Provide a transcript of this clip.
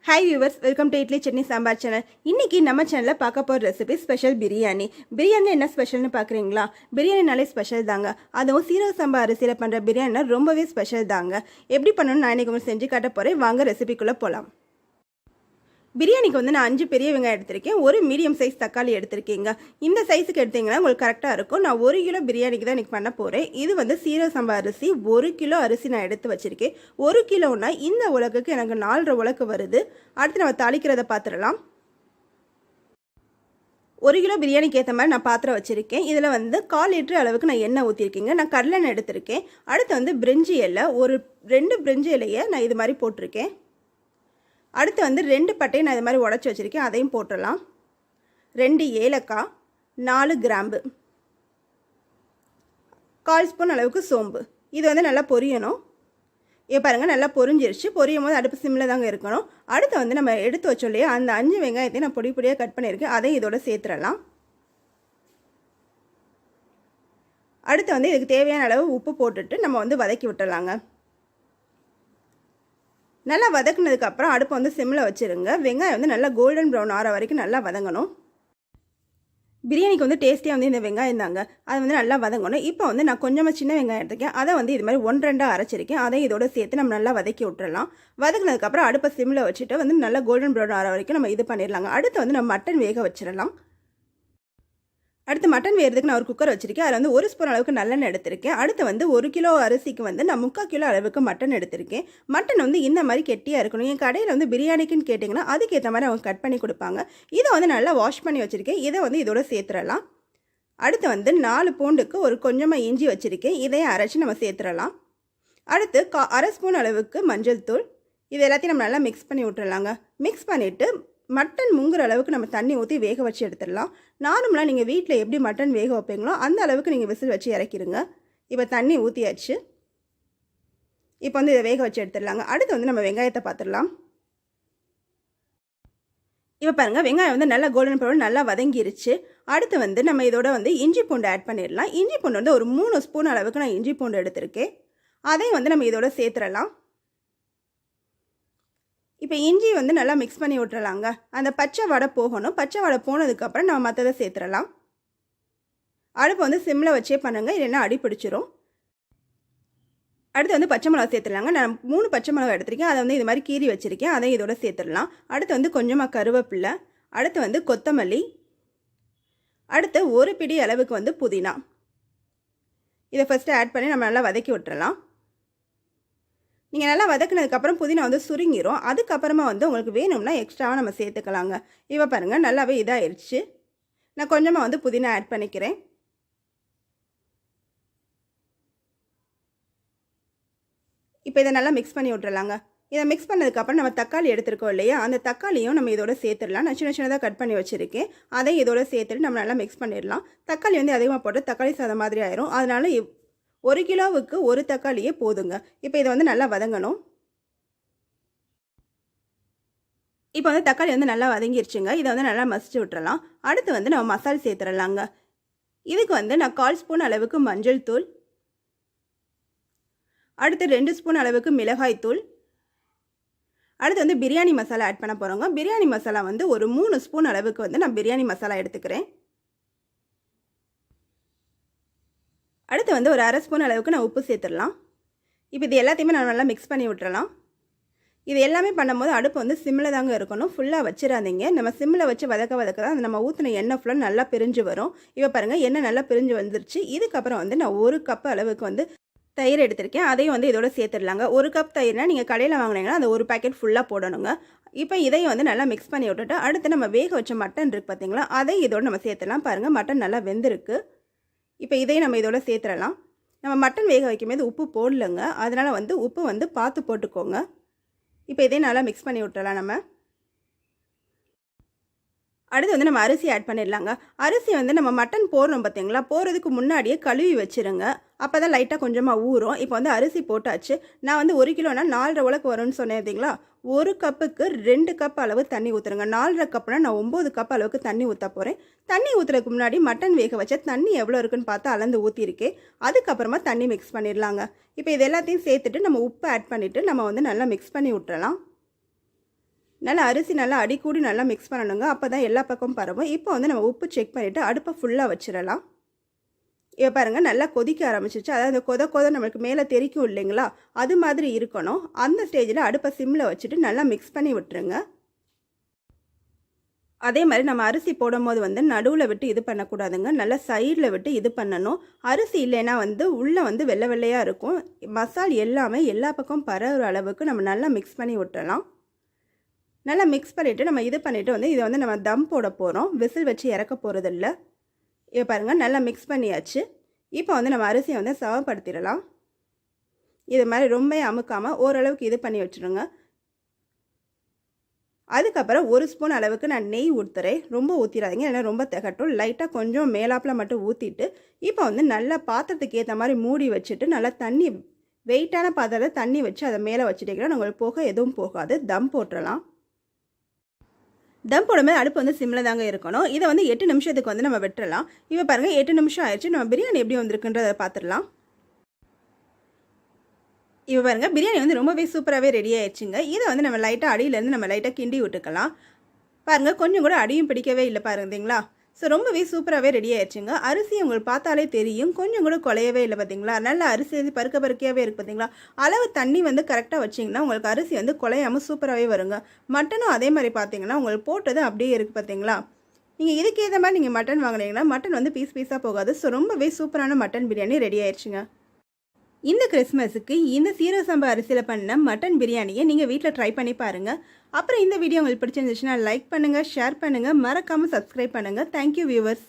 Hi viewers, welcome to idli chutney sambar channel. இன்றைக்கி நம்ம சேனலில் பார்க்க போகிற ரெசிபி ஸ்பெஷல் பிரியாணி. பிரியாணி என்ன ஸ்பெஷல்னு பார்க்குறீங்களா? பிரியாணினாலே ஸ்பெஷல் தாங்க. அதுவும் சீரக சம்பா அரிசியில் பண்ணுற பிரியாணினா ரொம்பவே ஸ்பெஷல் தாங்க. எப்படி பண்ணணும்னு நான் இன்றைக்கி செஞ்சு காட்ட போகிறேன். வாங்க ரெசிபிக்குள்ளே போகலாம். பிரியாணிக்கு நான் 5 பெரிய வெங்காயம் எடுத்திருக்கேன். ஒரு மீடியம் சைஸ் தக்காளி எடுத்திருக்கீங்க. இந்த சைஸுக்கு எடுத்தீங்கன்னா உங்களுக்கு கரெக்டாக இருக்கும். நான் 1 கிலோ பிரியாணிக்கு தான் இன்றைக்கி பண்ண போகிறேன். இது சீரக சம்பா அரிசி 1 கிலோ அரிசி நான் எடுத்து வச்சுருக்கேன். 1 கிலோன்னா இந்த உலகுக்கு எனக்கு 4.5 உலக்கு வருது. அடுத்து நம்ம தாளிக்கிறத பார்த்துடலாம். 1 கிலோ பிரியாணிக்கு ஏற்ற மாதிரி நான் பாத்திரம் வச்சுருக்கேன். இதில் 1/4 லிட்டர் அளவுக்கு நான் எண்ணெய் ஊற்றிருக்கேங்க. நான் கடலெண்ணெய் எடுத்திருக்கேன். அடுத்து பிரிஞ்சி இலை, ஒரு 2 பிரிஞ்சி இலையை நான் இது மாதிரி போட்டிருக்கேன். அடுத்து 2 பட்டையை நான் இது மாதிரி உடச்சி வச்சுருக்கேன், அதையும் போட்டுடலாம். 2 ஏலக்காய், 4 கிராம்பு, 1/4 ஸ்பூன் அளவுக்கு சோம்பு. இது நல்லா பொரியணும். பாருங்கள், நல்லா பொரிஞ்சிருச்சு. பொரியும் போது அடுப்பு சிம்மில் தாங்க இருக்கணும். அடுத்து நம்ம எடுத்து வச்சோம் இல்லையா, அந்த 5 வெங்காயத்தையும் நான் பொடி பொடியாக கட் பண்ணியிருக்கேன், அதையும் இதோட சேர்த்துடலாம். அடுத்து இதுக்கு தேவையான அளவு உப்பு போட்டுட்டு நம்ம வதக்கி விட்டுடலாங்க. நல்லா வதக்குனதுக்கப்புறம் அடுப்பை சிம்மில் வச்சுருங்க. வெங்காயம் நல்லா கோல்டன் ப்ரௌன் ஆகிற வரைக்கும் நல்லா வதங்கணும். பிரியாணிக்கு டேஸ்டியாக இந்த வெங்காயம் தாங்க. அது நல்லா வதங்கணும். இப்போ நான் கொஞ்சமாக சின்ன வெங்காயம் எடுத்துக்கேன். அதை இது மாதிரி 1-2 அரைச்சிருக்கேன். அதை இதோட சேர்த்து நம்ம நல்லா வதக்கி விட்டுறலாம். வதக்குனதுக்கப்புறம் அடுப்பை சிம்மில் வச்சுட்டு நல்லா கோல்டன் ப்ரௌன் ஆகிற வரைக்கும் நம்ம இது பண்ணிடலாங்க. அடுத்து நம்ம மட்டன் வேக வச்சிடலாம். அடுத்து மட்டன் வேகிறதுக்கு நான் ஒரு குக்கர் வச்சுருக்கேன். அதில் 1 ஸ்பூன் அளவுக்கு நல்லெண்ணெய் எடுத்திருக்கேன். அடுத்து 1 கிலோ அரிசிக்கு நான் 3/4 கிலோ அளவுக்கு மட்டன் எடுத்திருக்கேன். மட்டன் இந்த மாதிரி கெட்டியாக இருக்கணும். என் கடையில் பிரியாணிக்குன்னு கேட்டிங்கன்னா அதுக்கேற்ற மாதிரி அவங்க கட் பண்ணி கொடுப்பாங்க. இதை நல்லா வாஷ் பண்ணி வச்சுருக்கேன். இதை இதோட சேர்த்துடலாம். அடுத்து 4 பூண்டுக்கு ஒரு கொஞ்சமாக இஞ்சி வச்சுருக்கேன். இதையும் அரைச்சி நம்ம சேர்த்துடலாம். அடுத்து 1/2 ஸ்பூன் அளவுக்கு மஞ்சள் தூள். இது எல்லாத்தையும் நம்ம நல்லா மிக்ஸ் பண்ணி விட்டுறலாங்க. மிக்ஸ் பண்ணிவிட்டு மட்டன் முங்குற அளவுக்கு நம்ம தண்ணி ஊற்றி வேக வச்சு எடுத்துடலாம். நார்மலாக நீங்கள் வீட்டில் எப்படி மட்டன் வேக வைப்பீங்களோ அந்த அளவுக்கு நீங்கள் விசில் வச்சு இறக்கிடுங்க. இப்போ தண்ணி ஊற்றியாச்சு. இப்போ இதை வேக வச்சு எடுத்துடலாங்க. அடுத்து நம்ம வெங்காயத்தை பார்த்துடலாம். இப்போ பாருங்கள், வெங்காயம் நல்லா கோல்டன் ப்ரௌன் நல்லா வதங்கிருச்சு. அடுத்து நம்ம இதோட இஞ்சி பூண்டு ஆட் பண்ணிடலாம். இஞ்சி பூண்டு ஒரு 3 ஸ்பூன் அளவுக்கு நான் இஞ்சி பூண்டு எடுத்திருக்கேன். அதையும் நம்ம இதோட சேர்த்துடலாம். இப்போ இஞ்சி நல்லா மிக்ஸ் பண்ணி விட்டுறலாங்க. அந்த பச்சை வடை போகணும். பச்சை வடை போனதுக்கப்புறம் நம்ம மற்றதை சேர்த்துடலாம். அடுப்பு சிம்மில் வச்சே பண்ணுங்கள், இல்லைன்னா அடி பிடிச்சிரும். அடுத்து பச்சை மிளகா சேர்த்துடலாங்க. நான் 3 பச்சை மிளகா எடுத்திருக்கேன். அதை இது மாதிரி கீறி வச்சுருக்கேன். அதை இதோட சேர்த்துடலாம். அடுத்து கொஞ்சமாக கருவேப்பிலை, அடுத்து கொத்தமல்லி, அடுத்து ஒரு பிடி அளவுக்கு புதினா. இதை ஃபஸ்ட்டு ஆட் பண்ணி நம்ம நல்லா வதக்கி விட்டுறலாம். நீங்கள் நல்லா வதக்குனதுக்கப்புறம் புதினா சுருங்கிரும். அதுக்கப்புறமா உங்களுக்கு வேணும்னா எக்ஸ்ட்ராவாக நம்ம சேர்த்துக்கலாங்க. இப்போ பாருங்கள், நல்லாவே இதாகிடுச்சு. நான் கொஞ்சமாக புதினா ஆட் பண்ணிக்கிறேன். இப்போ இதை நல்லா மிக்ஸ் பண்ணி விட்டுறலாங்க. இதை மிக்ஸ் பண்ணதுக்கப்புறம் நம்ம தக்காளி எடுத்துருக்கோம் இல்லையா, அந்த தக்காளியும் நம்ம இதோட சேர்த்துடலாம். நான் சின்ன சின்னதாக கட் பண்ணி வச்சுருக்கேன். அதையும் இதோட சேர்த்துட்டு நம்ம நல்லா மிக்ஸ் பண்ணிடலாம். தக்காளி அதிகமாக போட்டு தக்காளி சாதம் மாதிரி ஆயிரும். அதனால 1 கிலோவுக்கு 1 தக்காளியே போதுங்க. இப்போ இதை நல்லா வதங்கணும். இப்போ தக்காளி நல்லா வதங்கிருச்சுங்க. இதை நல்லா மசிச்சு விட்டுறலாம். அடுத்து நம்ம மசாலா சேர்த்துடலாங்க. இதுக்கு நான் 1/4 ஸ்பூன் அளவுக்கு மஞ்சள் தூள், அடுத்து 2 ஸ்பூன் அளவுக்கு மிளகாய் தூள், அடுத்து பிரியாணி மசாலா ஆட் பண்ண போகிறோங்க. பிரியாணி மசாலா ஒரு 3 ஸ்பூன் அளவுக்கு நான் பிரியாணி மசாலா எடுத்துக்கிறேன். அடுத்து ஒரு 1/2 ஸ்பூன் அளவுக்கு நான் உப்பு சேர்த்துடலாம். இப்போ இது எல்லாத்தையுமே நான் நல்லா மிக்ஸ் பண்ணி விட்டுறலாம். இது எல்லாமே பண்ணும்போது அடுப்பு சிம்மில் தாங்க இருக்கணும். ஃபுல்லாக வச்சிடாதீங்க. நம்ம சிம்மில் வச்சு வதக்க தான் நம்ம ஊற்றின எண்ணெய் ஃபுல்லாக நல்லா பிரிஞ்சு வரும். இப்போ பாருங்கள், எண்ணெய் நல்லா பிரிஞ்சு வந்துருச்சு. இதுக்கப்புறம் நான் 1 கப் அளவுக்கு தயிர் எடுத்திருக்கேன். அதையும் இதோட சேர்த்துடலாங்க. 1 கப் தயிர்னா நீங்கள் கடையில் வாங்கினீங்கன்னா அந்த ஒரு பேக்கெட் ஃபுல்லாக போடணுங்க. இப்போ இதையும் நல்லா மிக்ஸ் பண்ணி விட்டுட்டு அடுத்து நம்ம வேக வச்ச மட்டன் இருக்குது பார்த்தீங்களா, அதை இதோட நம்ம சேர்த்துடலாம். பாருங்கள், மட்டன் நல்லா வெந்திருக்கு. இப்போ இதையும் நம்ம இதோட சேர்த்துடலாம். நம்ம மட்டன் வேக வைக்கும்போது உப்பு போடலைங்க. அதனால் உப்பு பார்த்து போட்டுக்கோங்க. இப்போ இதையும் நல்லா மிக்ஸ் பண்ணி விட்டுறலாம் நம்ம. அடுத்து நம்ம அரிசி ஆட் பண்ணிடலாங்க. அரிசி நம்ம மட்டன் போடுறோம் பார்த்தீங்களா, போடுறதுக்கு முன்னாடியே கழுவி வச்சுருங்க. அப்போ தான் லைட்டாக கொஞ்சமாக ஊறும். இப்போ அரிசி போட்டாச்சு. நான் 1 கிலோனா 4.5 உலக்கு வரும்னு சொன்னேன் பார்த்தீங்களா. 1 கப்புக்கு 2 கப் அளவு தண்ணி ஊற்றுருங்க. 4.5 கப்புனா நான் 9 கப் அளவுக்கு தண்ணி ஊற்ற போகிறேன். தண்ணி ஊற்றுறதுக்கு முன்னாடி மட்டன் வேக வச்ச தண்ணி எவ்வளோ இருக்குன்னு பார்த்து அளந்து ஊற்றிருக்கேன். அதுக்கப்புறமா தண்ணி மிக்ஸ் பண்ணிடலாங்க. இப்போ இது எல்லாத்தையும் சேர்த்துட்டு நம்ம உப்பு ஆட் பண்ணிவிட்டு நம்ம நல்லா மிக்ஸ் பண்ணி விட்டுறலாம். நல்லா அரிசி நல்லா அடிக்கூடி நல்லா மிக்ஸ் பண்ணணுங்க. அப்போ தான் எல்லா பக்கமும் பரவும். இப்போ வந்து நம்ம உப்பு செக் பண்ணிவிட்டு அடுப்பை ஃபுல்லாக வச்சிடலாம். இப்போ பாருங்கள் நல்லா கொதிக்க ஆரம்பிச்சிச்சு. அதாவது அந்த கொத நம்மளுக்கு மேலே தெரிக்கும் இல்லைங்களா, அது மாதிரி இருக்கணும். அந்த ஸ்டேஜில் அடுப்பை சிம்மில் வச்சுட்டு நல்லா மிக்ஸ் பண்ணி விட்டுருங்க. அதே மாதிரி நம்ம அரிசி போடும்போது வந்து நடுவில் விட்டு இது பண்ணக்கூடாதுங்க. நல்லா சைடில் விட்டு இது பண்ணணும். அரிசி இல்லைன்னா வந்து உள்ளே வந்து வெள்ளை வெள்ளையாக இருக்கும். மசால் எல்லாமே எல்லா பக்கம் பரவுற அளவுக்கு நம்ம நல்லா மிக்ஸ் பண்ணி விட்டுறலாம். நல்லா மிக்ஸ் பண்ணிவிட்டு நம்ம இது பண்ணிவிட்டு வந்து இதை வந்து நம்ம தம் போட போகிறோம். விசில் வச்சு இறக்க போகிறதில்ல. இப்போ பாருங்கள் நல்லா மிக்ஸ் பண்ணியாச்சு. இப்போ வந்து நம்ம அரிசியை வந்து சமப்படுத்திடலாம். இது மாதிரி ரொம்ப அமுக்காமல் ஓரளவுக்கு இது பண்ணி வச்சுருங்க. அதுக்கப்புறம் 1 ஸ்பூன் அளவுக்கு நான் நெய் ஊற்றுறேன். ரொம்ப ஊற்றிடாதீங்க, ஏன்னா ரொம்ப திகட்டும். லைட்டாக கொஞ்சம் மேலாப்பில் மட்டும் ஊற்றிட்டு இப்போ வந்து நல்லா பாத்திரத்துக்கு ஏற்ற மாதிரி மூடி வச்சுட்டு நல்லா தண்ணி வெயிட்டான பாத்திரத்தில் தண்ணி வச்சு அதை மேலே வச்சுட்டிங்கன்னா உங்களுக்கு போக எதுவும் போகாது. தம் போட்டுடலாம். தம் போடும்போது அடுப்பு வந்து சிம்மில் தாங்க இருக்கணும். இதை வந்து 8 நிமிஷத்துக்கு வந்து நம்ம விட்டுறலாம். இப்போ பாருங்கள் 8 நிமிஷம் ஆயிடுச்சு. நம்ம பிரியாணி எப்படி வந்திருக்குன்றதை பார்த்துடலாம். இப்போ பாருங்கள் பிரியாணி வந்து ரொம்பவே சூப்பராகவே ரெடி ஆயிடுச்சுங்க. இதை வந்து நம்ம லைட்டாக அடியிலேருந்து நம்ம லைட்டாக கிண்டி விட்டுக்கலாம். பாருங்கள் கொஞ்சம் கூட அடியும் பிடிக்கவே இல்லை பாருங்களா. ஸோ ரொம்பவே சூப்பராகவே ரெடி ஆயிடுச்சுங்க. அரிசி உங்களுக்கு பார்த்தாலே தெரியும், கொஞ்சம் கூட குலையவே இல்லை பார்த்தீங்களா. நல்லா அரிசி வந்து பருக்கையாகவே இருக்குது பார்த்தீங்களா. அளவு தண்ணி வந்து கரெக்டாக வச்சிங்கன்னா உங்களுக்கு அரிசி வந்து குலையாமல் சூப்பராகவே வருங்க. மட்டனும் அதே மாதிரி பார்த்தீங்கன்னா உங்களுக்கு போட்டது அப்படியே இருக்குது பார்த்தீங்களா. நீங்கள் இதுக்கு ஏற்ற மாதிரி நீங்கள் மட்டன் வாங்கினீங்கன்னா மட்டன் வந்து பீஸாக போகாது. ஸோ ரொம்பவே சூப்பரான மட்டன் பிரியாணி ரெடி ஆயிடுச்சுங்க. இந்த கிறிஸ்மஸுக்கு இந்த சீரக சம்பா அரிசியில் பண்ண மட்டன் பிரியாணியை நீங்கள் வீட்டில் ட்ரை பண்ணி பாருங்கள். அப்புறம் இந்த வீடியோ உங்களுக்கு பிடிச்சிருந்துச்சுன்னா லைக் பண்ணுங்கள், ஷேர் பண்ணுங்கள், மறக்காமல் சப்ஸ்கிரைப் பண்ணுங்கள். Thank you viewers.